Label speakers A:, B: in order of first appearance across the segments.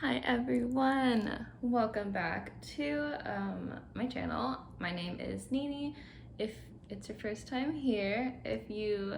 A: Hi everyone, welcome back to my channel. My name is Nini. If it's your first time here, if you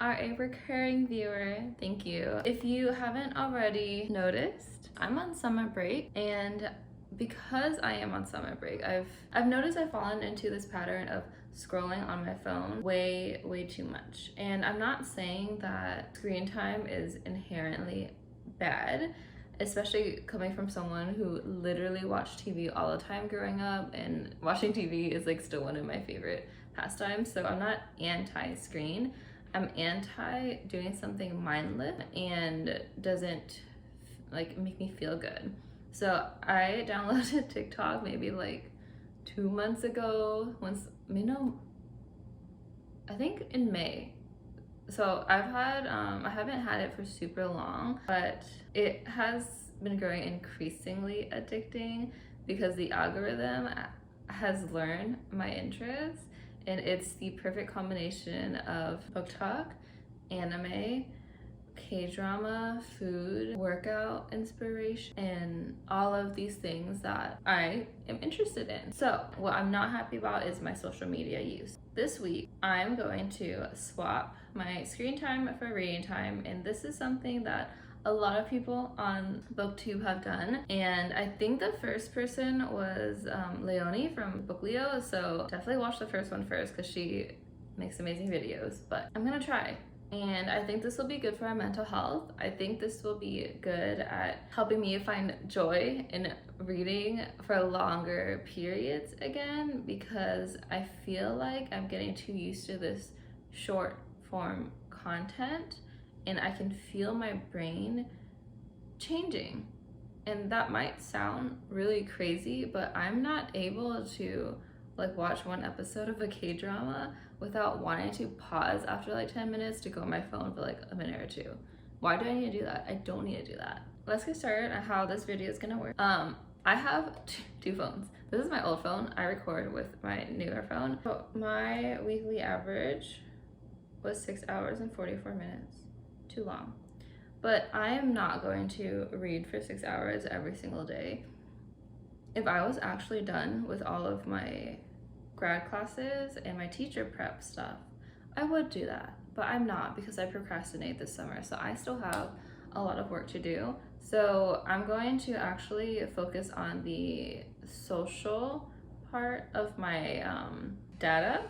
A: are a recurring viewer, thank you. If you haven't already noticed, I'm on summer break, and because I am on summer break, I've noticed I've fallen into this pattern of scrolling on my phone way too much. And I'm not saying that screen time is inherently bad, especially coming from someone who literally watched TV all the time growing up, and watching TV is like still one of my favorite pastimes. So I'm not anti-screen, I'm anti doing something mindless and doesn't like make me feel good. So I downloaded TikTok maybe like 2 months ago, I think in May. So I haven't had it for super long, but it has been growing increasingly addicting because the algorithm has learned my interests, and it's the perfect combination of book talk, anime, K-drama, food, workout inspiration, and all of these things that I am interested in. So what I'm not happy about is my social media use. This week, I'm going to swap my screen time for reading time, and this is something that a lot of people on BookTube have done, and I think the first person was Leonie from Bookleo, so definitely watch the first one first because she makes amazing videos, but I'm gonna try. And I think this will be good for our mental health. I think this will be good at helping me find joy in reading for longer periods again, because I feel like I'm getting too used to this short form content, and I can feel my brain changing. And that might sound really crazy, but I'm not able to like watch one episode of a K-drama without wanting to pause after like 10 minutes to go on my phone for like a minute or two. Why do I need to do that? I don't need to do that. Let's get started on how this video is gonna work. I have two phones. This is my old phone. I record with my newer phone. So my weekly average was 6 hours and 44 minutes. Too long. But I am not going to read for 6 hours every single day. If I was actually done with all of my grad classes and my teacher prep stuff, I would do that, but I'm not because I procrastinate this summer, so I still have a lot of work to do. So I'm going to actually focus on the social part of my data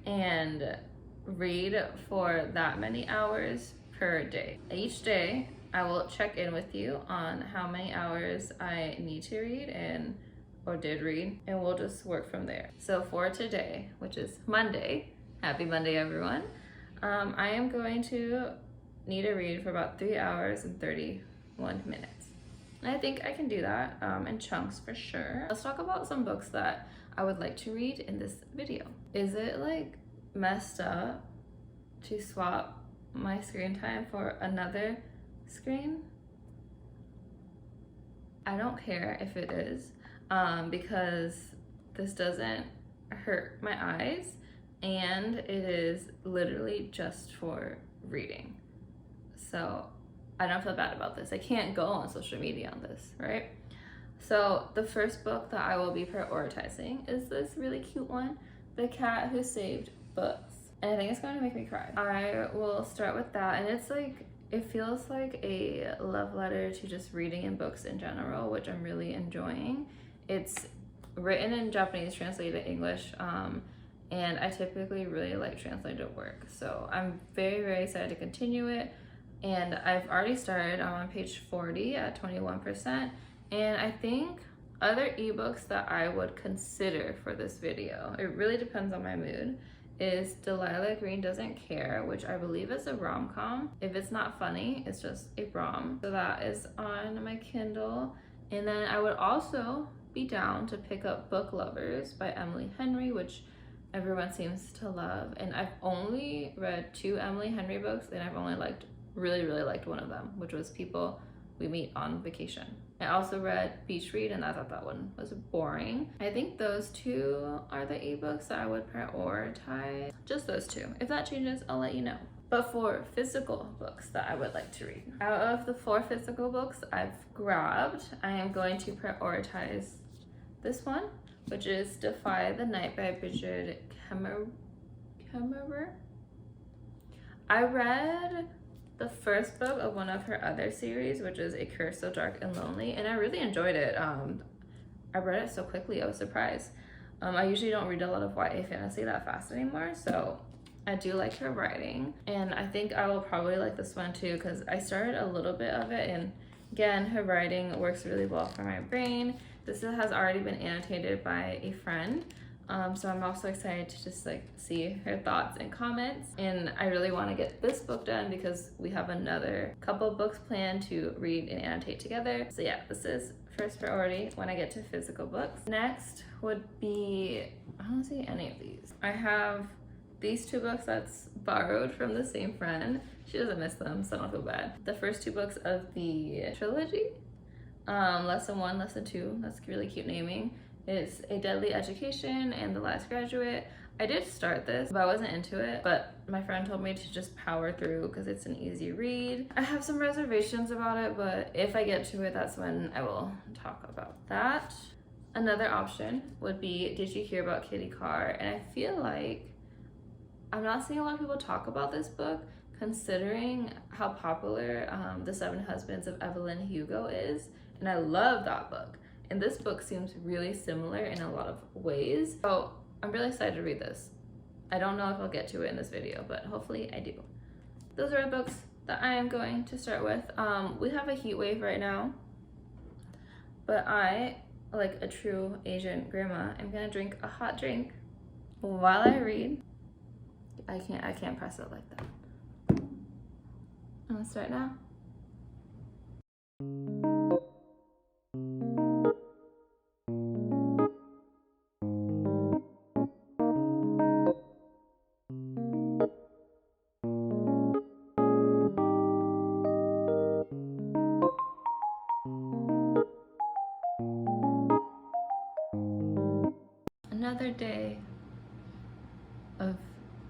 A: and read for that many hours per day. Each day I will check in with you on how many hours I need to read or did read, and we'll just work from there. So for today, which is Monday, happy Monday everyone, I am going to need to read for about 3 hours and 31 minutes. And I think I can do that in chunks for sure. Let's talk about some books that I would like to read in this video. Is it like messed up to swap my screen time for another screen? I don't care if it is. Because this doesn't hurt my eyes, and it is literally just for reading. So I don't feel bad about this. I can't go on social media on this, right? So the first book that I will be prioritizing is this really cute one, The Cat Who Saved Books. And I think it's going to make me cry. I will start with that, and it's like, it feels like a love letter to just reading and books in general, which I'm really enjoying. It's written in Japanese, translated to English, and I typically really like translated work. So I'm very excited to continue it. And I've already started. I'm on page 40 at 21%. And I think other ebooks that I would consider for this video, it really depends on my mood, is Delilah Green Doesn't Care, which I believe is a rom-com. If it's not funny, it's just a rom. So that is on my Kindle. And then I would also be down to pick up Book Lovers by Emily Henry, which everyone seems to love. And I've only read 2 Emily Henry books, and I've only really liked one of them, which was People We Meet on Vacation. I also read Beach Read, and I thought that one was boring. I think those 2 are the ebooks that I would prioritize. Just those 2. If that changes, I'll let you know. but for physical books that I would like to read. Out of the 4 physical books I've grabbed, I am going to prioritize this one, which is Defy the Night by Bridget Kemmerer. I read the first book of one of her other series, which is A Curse So Dark and Lonely, and I really enjoyed it. I read it so quickly, I was surprised. I usually don't read a lot of YA fantasy that fast anymore, so I do like her writing, and I think I will probably like this one too because I started a little bit of it, and again, her writing works really well for my brain. This has already been annotated by a friend, so I'm also excited to just like see her thoughts and comments, and I really want to get this book done because we have another couple books planned to read and annotate together. So yeah, this is first priority when I get to physical books. Next would be, I don't see any of these. I have these 2 books that's borrowed from the same friend. She doesn't miss them, so I don't feel bad. The first 2 books of the trilogy, Lesson 1, Lesson 2, that's really cute naming. It's A Deadly Education and The Last Graduate. I did start this, but I wasn't into it, but my friend told me to just power through because it's an easy read. I have some reservations about it, but if I get to it, that's when I will talk about that. Another option would be Did You Hear About Kitty Carr? And I feel like I'm not seeing a lot of people talk about this book, considering how popular The 7 Husbands of Evelyn Hugo is, and I love that book. And this book seems really similar in a lot of ways, so I'm really excited to read this. I don't know if I'll get to it in this video, but hopefully I do. Those are the books that I am going to start with. We have a heat wave right now, but I, like a true Asian grandma, am gonna drink a hot drink while I read. I can't press it like that. I'm gonna start now. Another day of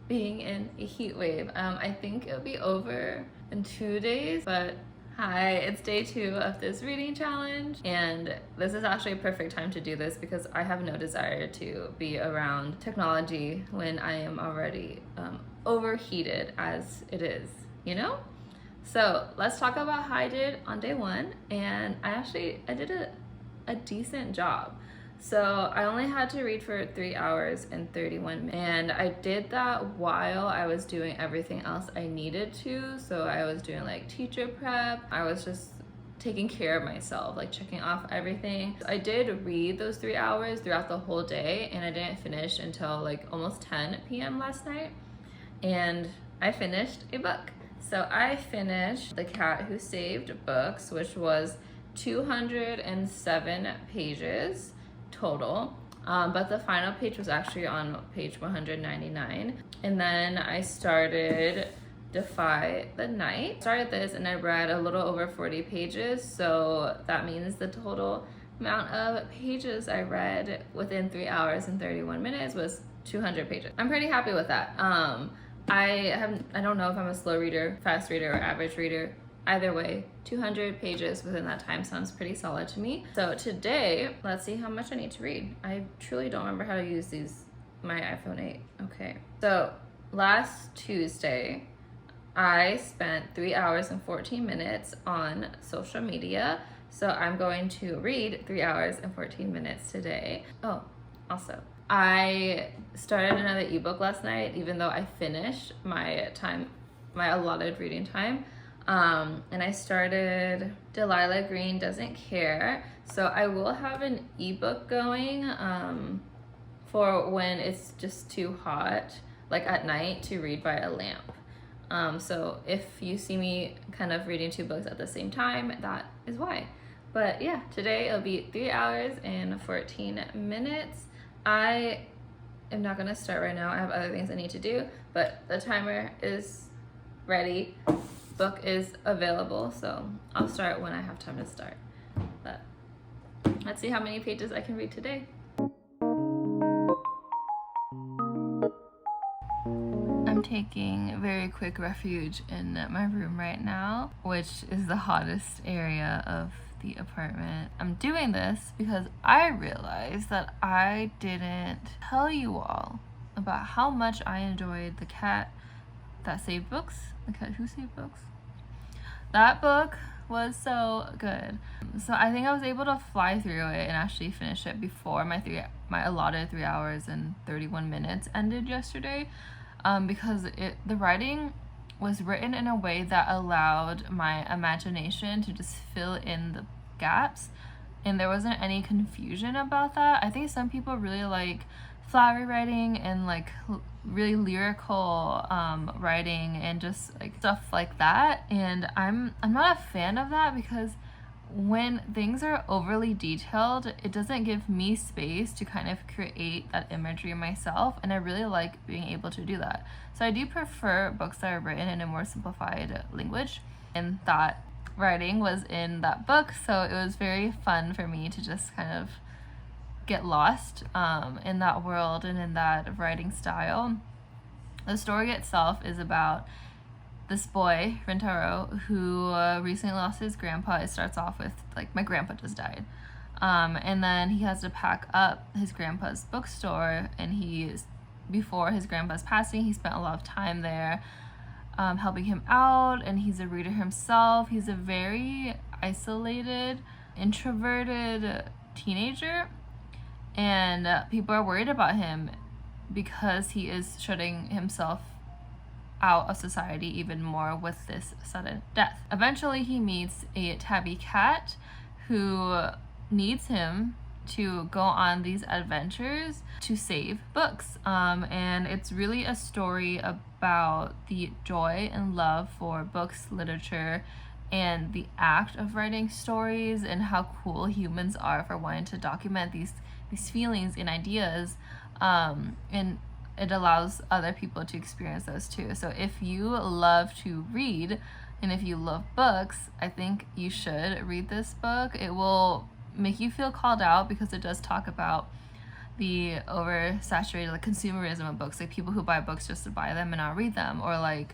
A: being in a heat wave. I think it'll be over in 2 days, but hi, it's day 2 of this reading challenge, and this is actually a perfect time to do this because I have no desire to be around technology when I am already overheated as it is, you know? So let's talk about how I did on day 1, and I did a decent job. So I only had to read for 3 hours and 31 minutes, and I did that while I was doing everything else I needed to. So I was doing like teacher prep, I was just taking care of myself, like checking off everything. I did read those 3 hours throughout the whole day, and I didn't finish until like almost 10 p.m. last night, and I finished a book. So I finished The Cat Who Saved Books, which was 207 pages total, but the final page was actually on page 199. And then I started Defy the Night. Started this and I read a little over 40 pages, so that means the total amount of pages I read within 3 hours and 31 minutes was 200 pages. I'm pretty happy with that. I don't know if I'm a slow reader, fast reader, or average reader. Either way, 200 pages within that time sounds pretty solid to me. So today, let's see how much I need to read. I truly don't remember how to use my iPhone 8. Okay, so last Tuesday, I spent 3 hours and 14 minutes on social media. So I'm going to read 3 hours and 14 minutes today. Oh, also, I started another ebook last night, even though I finished my allotted reading time. And I started Delilah Green Doesn't Care. So I will have an ebook going for when it's just too hot, like at night, to read by a lamp. So if you see me kind of reading 2 books at the same time, that is why. But yeah, today it'll be 3 hours and 14 minutes. I am not gonna start right now. I have other things I need to do, but the timer is ready. Book is available, so I'll start when I have time to start. But let's see how many pages I can read today. I'm taking very quick refuge in my room right now, which is the hottest area of the apartment. I'm doing this because I realized that I didn't tell you all about how much I enjoyed The Cat That Saved Books. The Cat Who Saved Books? That book was so good. So I think I was able to fly through it and actually finish it before my allotted 3 hours and 31 minutes ended yesterday, because the writing was written in a way that allowed my imagination to just fill in the gaps, and there wasn't any confusion about that. I think some people really like flowery writing and like really lyrical writing and just like stuff like that, and I'm not a fan of that, because when things are overly detailed, it doesn't give me space to kind of create that imagery myself, and I really like being able to do that. So I do prefer books that are written in a more simplified language, and that writing was in that book, so it was very fun for me to just kind of get lost in that world and in that writing style. The story itself is about this boy, Rintaro, who recently lost his grandpa. It starts off with, like, my grandpa just died. And then he has to pack up his grandpa's bookstore, and before his grandpa's passing, he spent a lot of time there helping him out, and he's a reader himself. He's a very isolated, introverted teenager, and people are worried about him because he is shutting himself out of society even more with this sudden death. Eventually he meets a tabby cat who needs him to go on these adventures to save books, and it's really a story about the joy and love for books, literature, and the act of writing stories, and how cool humans are for wanting to document these feelings and ideas, and it allows other people to experience those too. So if you love to read and if you love books, I think you should read this book. It will make you feel called out, because it does talk about the oversaturated, like, consumerism of books, like people who buy books just to buy them and not read them, or like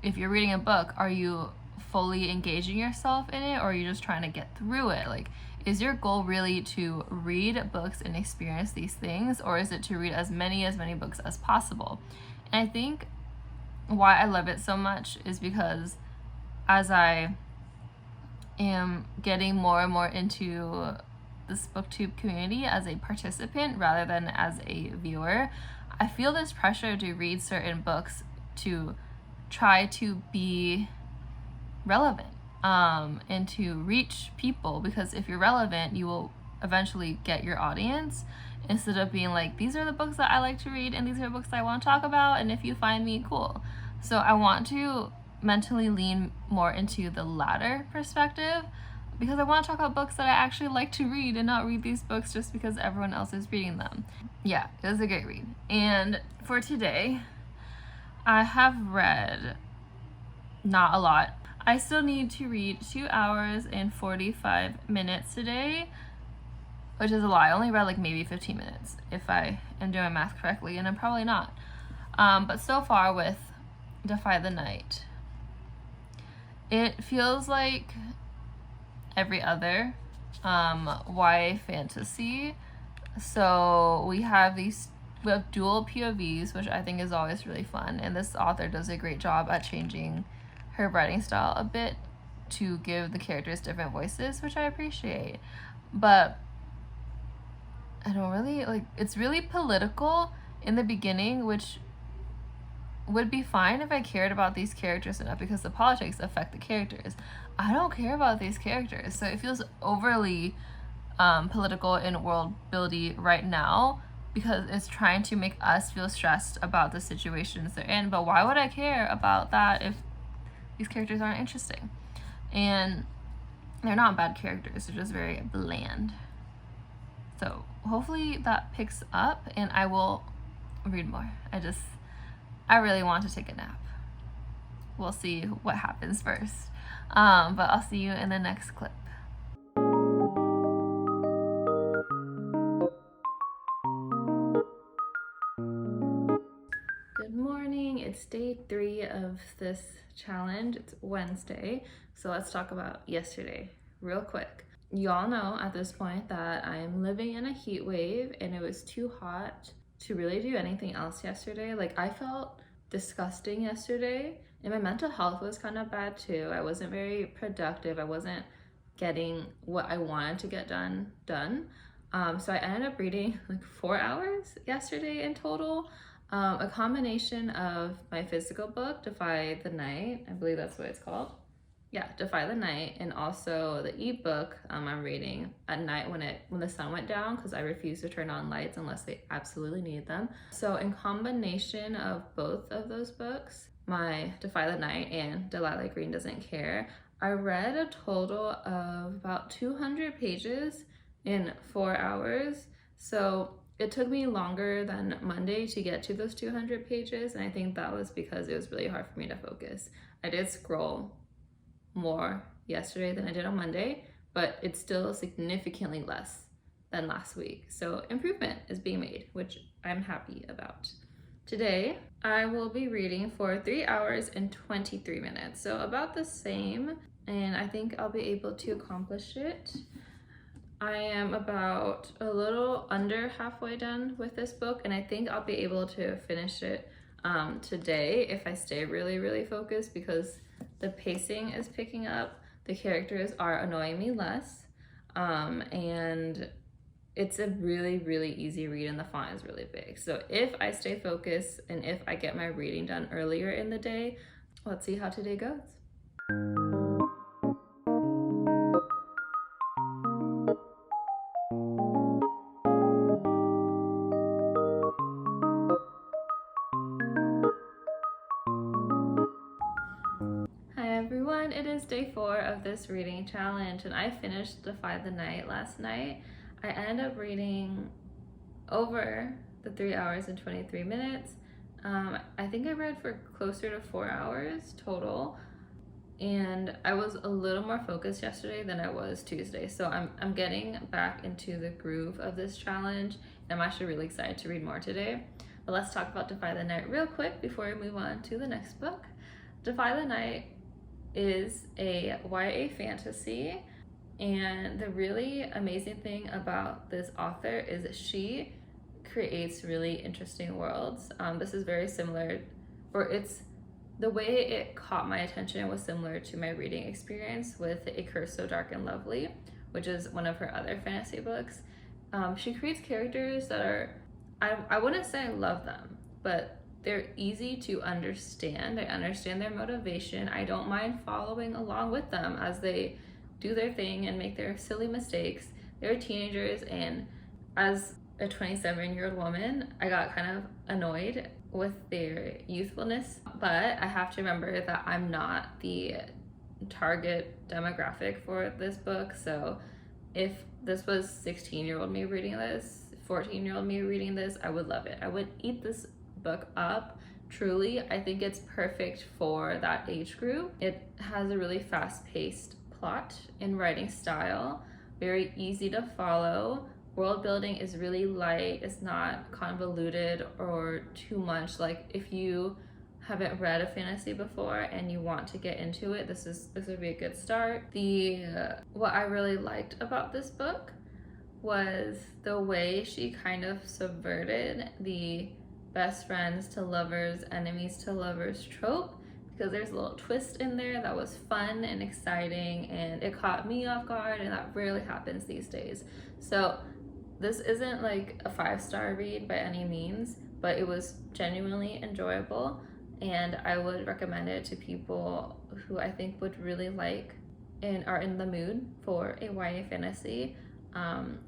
A: if you're reading a book, are you fully engaging yourself in it, or are you just trying to get through it? Like, is your goal really to read books and experience these things, or is it to read as many books as possible? And I think why I love it so much is because as I am getting more and more into this booktube community as a participant rather than as a viewer, I feel this pressure to read certain books to try to be relevant, and to reach people, because if you're relevant, you will eventually get your audience, instead of being like, these are the books that I like to read and these are the books I want to talk about, and if you find me, cool. So I want to mentally lean more into the latter perspective, because I want to talk about books that I actually like to read and not read these books just because everyone else is reading them. Yeah, it was a great read. And for today, I have read not a lot. I still need to read 2 hours and 45 minutes today, which is a lot. I only read like maybe 15 minutes if I am doing my math correctly, and I'm probably not. But so far with Defy the Night, it feels like every other YA fantasy. So we have dual POVs, which I think is always really fun, and this author does a great job at changing her writing style a bit to give the characters different voices, which I appreciate. But I don't really like, it's really political in the beginning, which would be fine if I cared about these characters enough, because the politics affect the characters. I don't care about these characters, so it feels overly political and world building right now, because it's trying to make us feel stressed about the situations they're in. But why would I care about that if these characters aren't interesting? And they're not bad characters, they're just very bland. So hopefully that picks up and I will read more. I really want to take a nap. We'll see what happens first. But I'll see you in the next clip. Good morning. of this challenge. It's Wednesday, so let's talk about yesterday real quick. You all know at this point that I'm living in a heat wave and it was too hot to really do anything else yesterday. Like, I felt disgusting yesterday and my mental health was kind of bad too. I wasn't very productive. I wasn't getting what I wanted to get done. So I ended up reading like 4 hours yesterday in total. A combination of my physical book, Defy the Night, I believe that's what it's called. Yeah, Defy the Night, and also the ebook I'm reading at night when the sun went down, because I refuse to turn on lights unless they absolutely need them. So in combination of both of those books, my Defy the Night and Delilah Green Doesn't Care, I read a total of about 200 pages in 4 hours. So it took me longer than Monday to get to those 200 pages, and I think that was because it was really hard for me to focus. I did scroll more yesterday than I did on Monday, but it's still significantly less than last week. So improvement is being made, which I'm happy about. Today, I will be reading for 3 hours and 23 minutes, so about the same, and I think I'll be able to accomplish it. I am about a little under halfway done with this book, and I think I'll be able to finish it today if I stay really focused, because the pacing is picking up, the characters are annoying me less, and it's a really easy read and the font is really big. So if I stay focused and if I get my reading done earlier in the day, let's see how today goes. It is day 4 of this reading challenge, and I finished Defy the Night last night. I ended up reading over the 3 hours and 23 minutes. I think I read for closer to 4 hours total, and I was a little more focused yesterday than I was Tuesday. So I'm getting back into the groove of this challenge. I'm actually really excited to read more today. But let's talk about Defy the Night real quick before we move on to the next book. Defy the Night is a YA fantasy, and the really amazing thing about this author is that she creates really interesting worlds. This is very similar, or it's the way it caught my attention was similar to my reading experience with A Curse So Dark and Lovely, which is one of her other fantasy books. She creates characters that are, I wouldn't say I love them, but they're easy to understand. I understand their motivation. I don't mind following along with them as they do their thing and make their silly mistakes. They're teenagers, and as a 27-year-old woman, I got kind of annoyed with their youthfulness, but I have to remember that I'm not the target demographic for this book. So if this was 16-year-old me reading this, 14-year-old me reading this, I would love it. I would eat this book up. Truly, I think it's perfect for that age group. It has a really fast-paced plot and writing style, very easy to follow. World building is really light. It's not convoluted or too much. Like, if you haven't read a fantasy before and you want to get into it, this would be a good start. What I really liked about this book was the way she kind of subverted the best friends to lovers, enemies to lovers trope, because there's a little twist in there that was fun and exciting, and it caught me off guard, and that rarely happens these days. So this isn't like a 5-star read by any means, but it was genuinely enjoyable, and I would recommend it to people who I think would really like and are in the mood for a YA fantasy,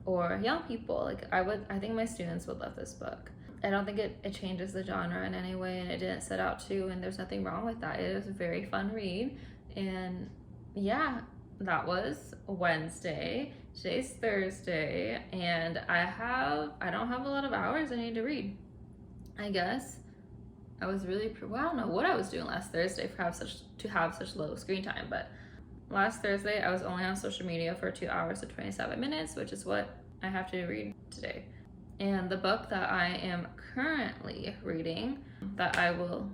A: or young people. Like, I think my students would love this book. I don't think it changes the genre in any way, and it didn't set out to, and there's nothing wrong with that. It was a very fun read, and yeah, that was Wednesday. Today's Thursday, and I don't have a lot of hours I need to read. I guess I was really, well, I don't know what I was doing last Thursday to have such low screen time, but last Thursday I was only on social media for 2 hours and 27 minutes, which is what I have to read today. And the book that I am currently reading, that I will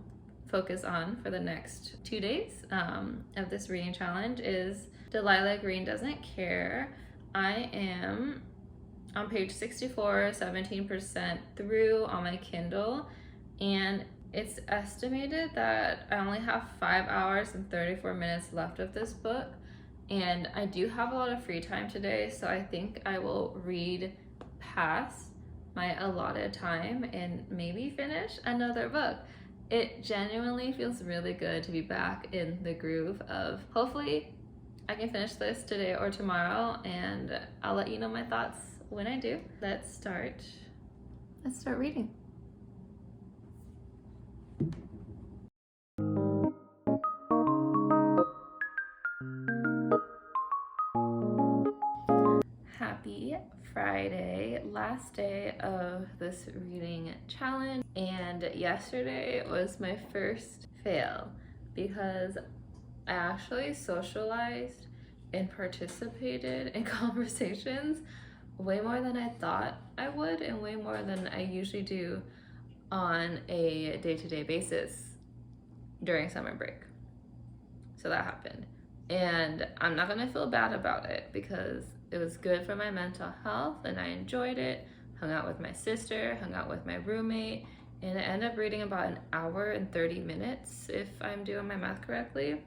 A: focus on for the next 2 days of this reading challenge is Delilah Green Doesn't Care. I am on page 64, 17% through on my Kindle, and it's estimated that I only have 5 hours and 34 minutes left of this book, and I do have a lot of free time today, so I think I will read past my allotted time and maybe finish another book. It genuinely feels really good to be back in the groove of hopefully I can finish this today or tomorrow, and I'll let you know my thoughts when I do. Let's start reading. Happy Friday, last day of this reading challenge, and yesterday was my first fail because I actually socialized and participated in conversations way more than I thought I would, and way more than I usually do on a day-to-day basis during summer break. So that happened, and I'm not gonna feel bad about it because it was good for my mental health and I enjoyed it. Hung out with my sister, hung out with my roommate, and I ended up reading about an hour and 30 minutes if I'm doing my math correctly.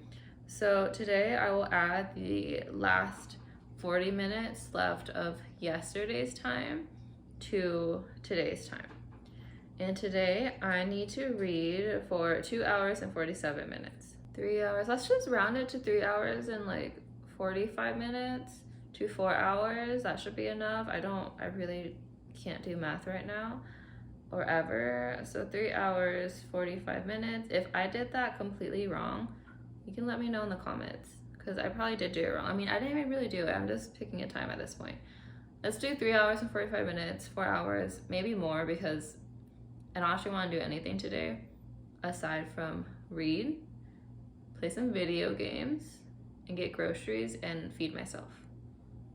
A: So today I will add the last 40 minutes left of yesterday's time to today's time. And today I need to read for 2 hours and 47 minutes. 3 hours, let's just round it to 3 hours and like 45 minutes to 4 hours. That should be enough. I really can't do math right now or ever. So 3 hours, 45 minutes. If I did that completely wrong, you can let me know in the comments because I probably did do it wrong. I mean, I didn't even really do it. I'm just picking a time at this point. Let's do 3 hours and 45 minutes, 4 hours, maybe more, because I don't actually want to do anything today aside from read, play some video games, and get groceries and feed myself.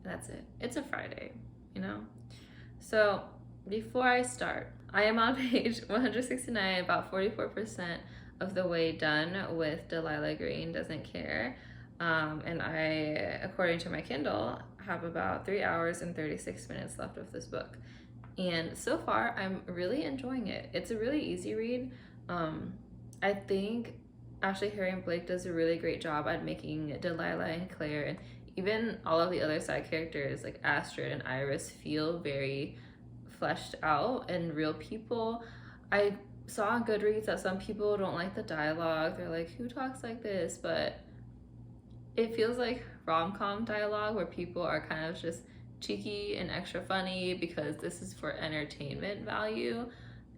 A: That's it. It's a Friday, you know? So before I start, I am on page 169, about 44% of the way done with Delilah Green Doesn't Care. And I, according to my Kindle, have about 3 hours and 36 minutes left of this book. And so far, I'm really enjoying it. It's a really easy read. I think Ashley Harry and Blake does a really great job at making Delilah and Claire and even all of the other side characters like Astrid and Iris feel very fleshed out and real people. I saw on Goodreads that some people don't like the dialogue. They're like, who talks like this? But it feels like rom-com dialogue where people are kind of just cheeky and extra funny because this is for entertainment value,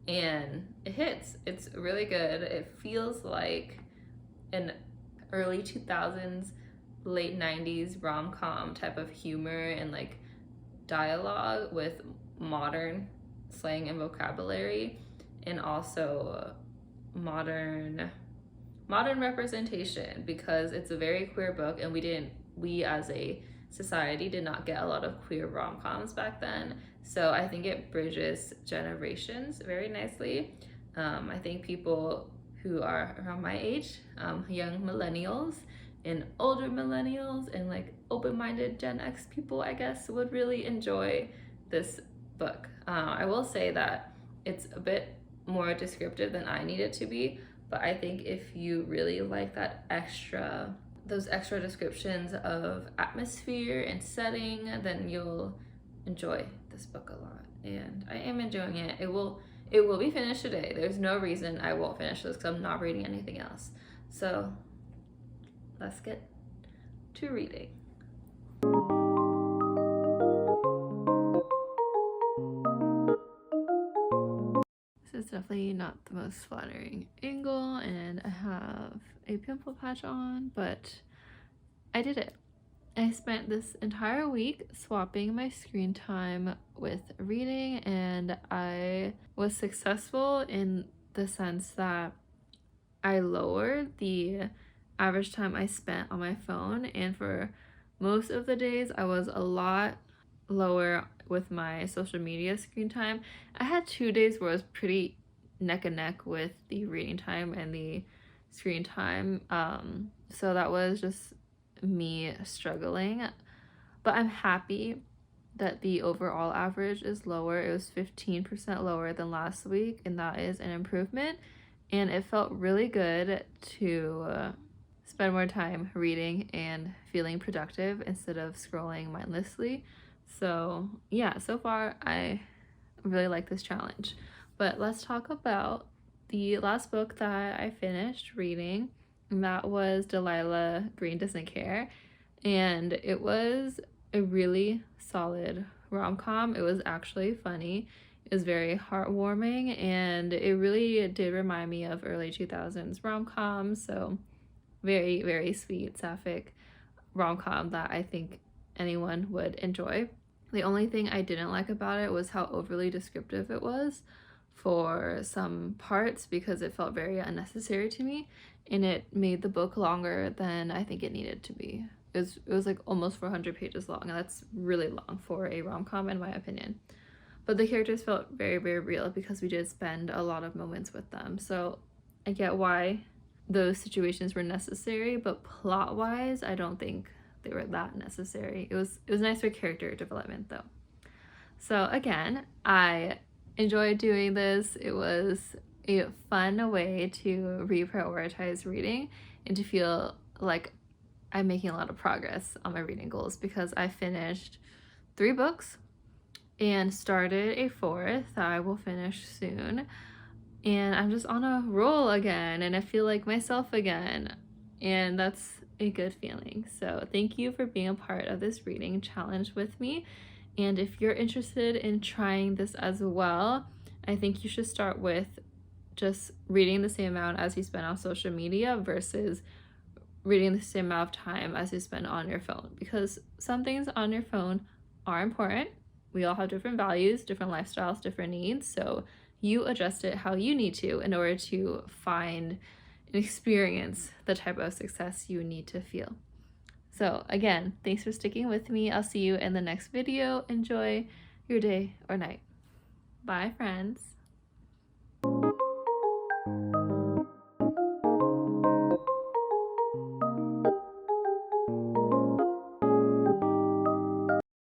A: and it hits. It's really good. It feels like an early 2000s, late 90s rom-com type of humor and like dialogue with modern slang and vocabulary, and also modern representation, because it's a very queer book and we as a society did not get a lot of queer rom-coms back then. So I think it bridges generations very nicely. I think people who are around my age, young millennials and older millennials and like open-minded Gen X people, I guess, would really enjoy this book. I will say that it's a bit more descriptive than I need it to be, but I think if you really like those extra descriptions of atmosphere and setting, then you'll enjoy this book a lot. And I am enjoying it. It will be finished today. There's no reason I won't finish this because I'm not reading anything else. So let's get to reading. This is definitely not the most flattering angle, and I have a pimple patch on, but I did it. I spent this entire week swapping my screen time with reading, and I was successful in the sense that I lowered the average time I spent on my phone, and for most of the days I was a lot lower with my social media screen time. I had 2 days where I was pretty neck and neck with the reading time and the screen time. So that was just me struggling. But I'm happy that the overall average is lower. It was 15% lower than last week, and that is an improvement. And it felt really good to spend more time reading and feeling productive instead of scrolling mindlessly. So yeah, so far I really like this challenge. But let's talk about the last book that I finished reading, and that was Delilah, Green Doesn't Care. And it was a really solid rom-com. It was actually funny. It was very heartwarming, and it really did remind me of early 2000s rom-coms. So very, very sweet, sapphic rom-com that I think anyone would enjoy. The only thing I didn't like about it was how overly descriptive it was for some parts, because it felt very unnecessary to me, and it made the book longer than I think it needed to be. It was like almost 400 pages long, and that's really long for a rom-com in my opinion. But the characters felt very, very real because we did spend a lot of moments with them. So I get why those situations were necessary, but plot-wise, I don't think they were that necessary. It was nice for character development though. So again, I enjoyed doing this. It was a fun way to reprioritize reading and to feel like I'm making a lot of progress on my reading goals, because I finished 3 books and started a 4th that I will finish soon. And I'm just on a roll again, and I feel like myself again, and that's a good feeling. So thank you for being a part of this reading challenge with me. And if you're interested in trying this as well, I think you should start with just reading the same amount as you spend on social media versus reading the same amount of time as you spend on your phone, because some things on your phone are important. We all have different values, different lifestyles, different needs. So you adjust it how you need to in order to find and experience the type of success you need to feel. So again, thanks for sticking with me. I'll see you in the next video. Enjoy your day or night. Bye, friends.